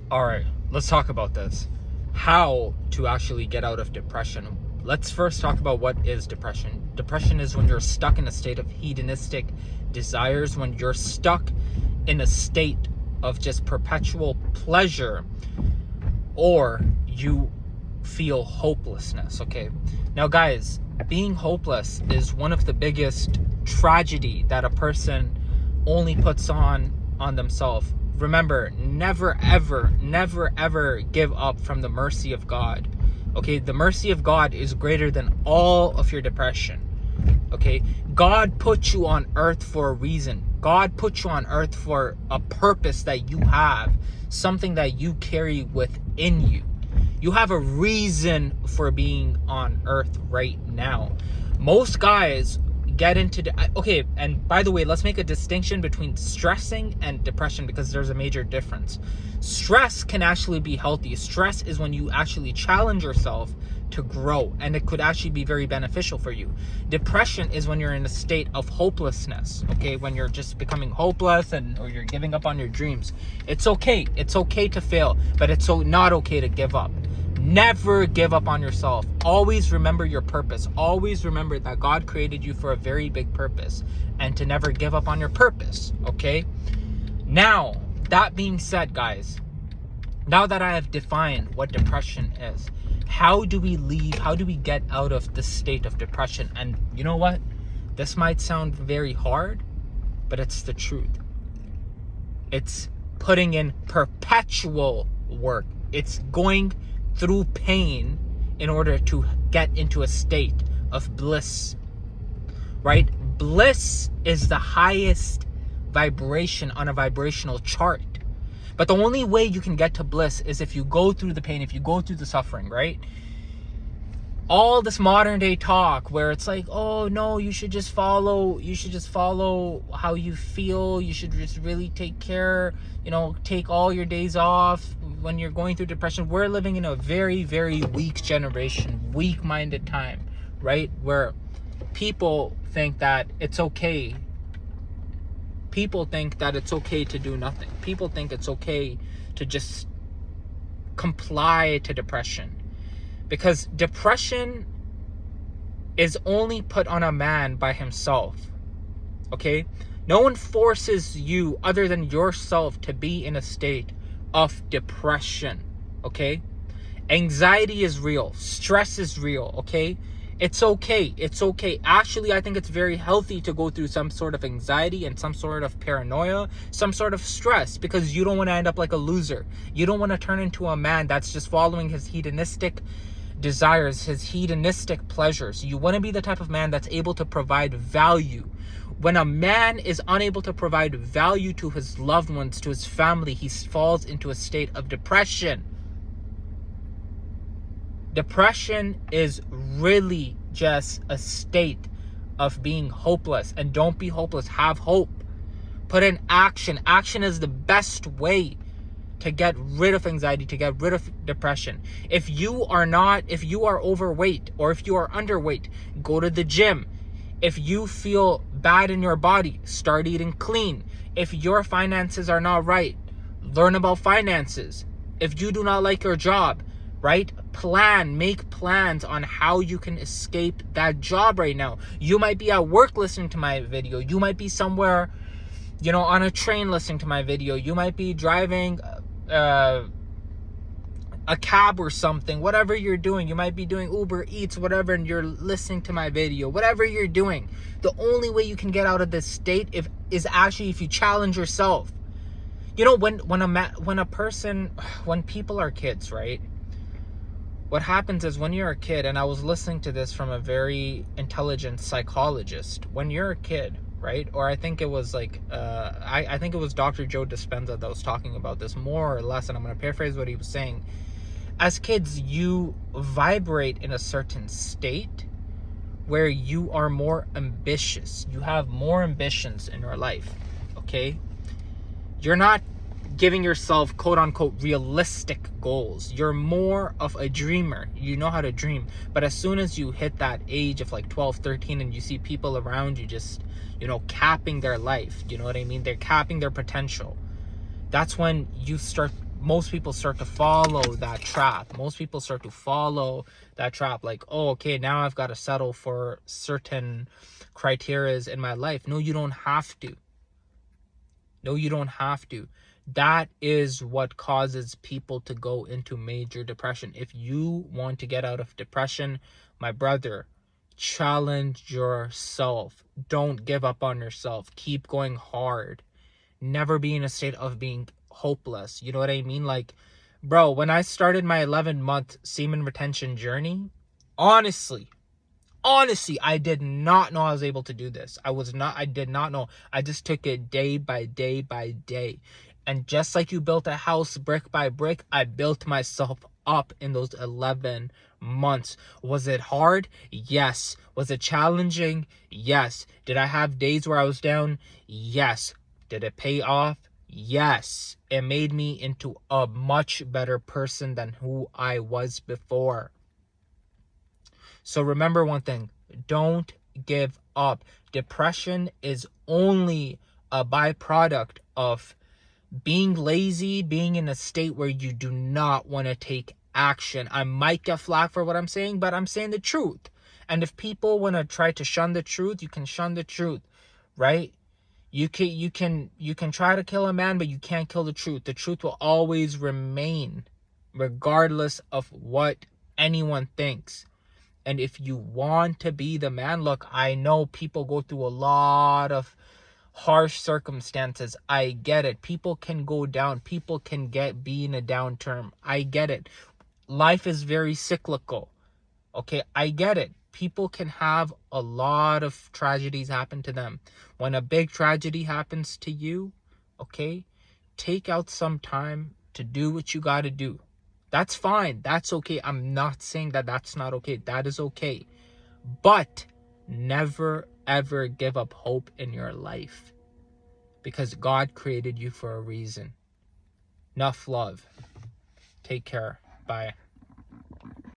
All right, let's talk about this. How to actually get out of depression. Let's first talk about what is depression. Depression is when you're stuck in a state of hedonistic desires, when you're stuck in a state of just perpetual pleasure, or you feel hopelessness, okay? Now, guys, being hopeless is one of the biggest tragedy that a person only puts on themselves. Remember, never ever give up from the mercy of God. Okay, the mercy of God is greater than all of your depression. Okay, God put you on earth for a reason. God put you on earth for a purpose that you have, something that you carry within you. You have a reason for being on earth right now. Most guys get into okay, and by the way, let's make a distinction between stressing and depression, because there's a major difference. Stress can actually be healthy. Stress is when you actually challenge yourself to grow, and it could actually be very beneficial for you. Depression is when you're in a state of hopelessness, okay? When you're just becoming hopeless or you're giving up on your dreams. It's okay to fail, but it's so not okay to give up. Never give up on yourself. Always remember your purpose. Always remember that God created you for a very big purpose, and to never give up on your purpose, okay? Now, that being said, guys, now that I have defined what depression is, how do we get out of this state of depression? And you know what? This might sound very hard, but it's the truth. It's putting in perpetual work. It's going through pain in order to get into a state of bliss, right? Bliss is the highest vibration on a vibrational chart. But the only way you can get to bliss is if you go through the pain, if you go through the suffering, right? All this modern day talk where it's like, oh no, you should just follow how you feel. You should just really take care, take all your days off when you're going through depression. We're living in a very, very weak generation, weak-minded time, right? Where people think that it's okay. People think that it's okay to do nothing. People think it's okay to just comply to depression. Because depression is only put on a man by himself. Okay? No one forces you other than yourself to be in a state of depression. Okay? Anxiety is real. Stress is real. Okay? It's okay. It's okay. Actually, I think it's very healthy to go through some sort of anxiety and some sort of paranoia, some sort of stress, because you don't want to end up like a loser. You don't want to turn into a man that's just following his hedonistic desires, his hedonistic pleasures. You want to be the type of man that's able to provide value. When a man is unable to provide value to his loved ones, to his family, he falls into a state of depression. Depression is really just a state of being hopeless. And don't be hopeless. Have hope. Put in action. Action is the best way to get rid of anxiety, to get rid of depression. If you are overweight or if you are underweight, go to the gym. If you feel bad in your body, start eating clean. If your finances are not right, learn about finances. If you do not like your job, right? Make plans on how you can escape that job right now. You might be at work listening to my video. You might be somewhere, on a train listening to my video. You might be driving a cab or something. Whatever you're doing, you might be doing Uber Eats, whatever, and you're listening to my video. Whatever you're doing, the only way you can get out of this state is actually if you challenge yourself. When people are kids, right? What happens is when you're a kid, and I was listening to this from a very intelligent psychologist, when you're a kid, right? Or I think it was I think it was Dr. Joe Dispenza that was talking about this more or less, and I'm going to paraphrase what he was saying. As kids, you vibrate in a certain state where you are more ambitious. You have more ambitions in your life, okay? You're not giving yourself quote-unquote realistic goals. You're more of a dreamer. You know how to dream. But as soon as you hit that age of 12, 13, and you see people around you just, capping their life, you know what I mean? They're capping their potential. That's when you start most people start to follow that trap. Like, oh, okay, now I've got to settle for certain criterias in my life. No, you don't have to. That is what causes people to go into major depression. If you want to get out of depression, my brother, challenge yourself. Don't give up on yourself. Keep going hard. Never be in a state of being hopeless. You know what I mean? Like, bro, when I started my 11-month semen retention journey, honestly, I did not know I was able to do this. I did not know. I just took it day by day by day. And just like you built a house brick by brick, I built myself up in those 11 months. Was it hard? Yes. Was it challenging? Yes. Did I have days where I was down? Yes. Did it pay off? Yes. It made me into a much better person than who I was before. So remember one thing, don't give up. Depression is only a byproduct of being lazy, being in a state where you do not want to take action. I might get flack for what I'm saying, but I'm saying the truth. And if people want to try to shun the truth, you can shun the truth, right? You can try to kill a man, but you can't kill the truth. The truth will always remain, regardless of what anyone thinks. And if you want to be the man, look, I know people go through a lot of harsh circumstances. I get it. People can go down. People can be in a downturn. I get it. Life is very cyclical. Okay, I get it. People can have a lot of tragedies happen to them. When a big tragedy happens to you, okay, take out some time to do what you got to do. That's fine. That's okay. I'm not saying that that's not okay. That is okay. But never, ever give up hope in your life. Because God created you for a reason. Enough love. Take care. Bye.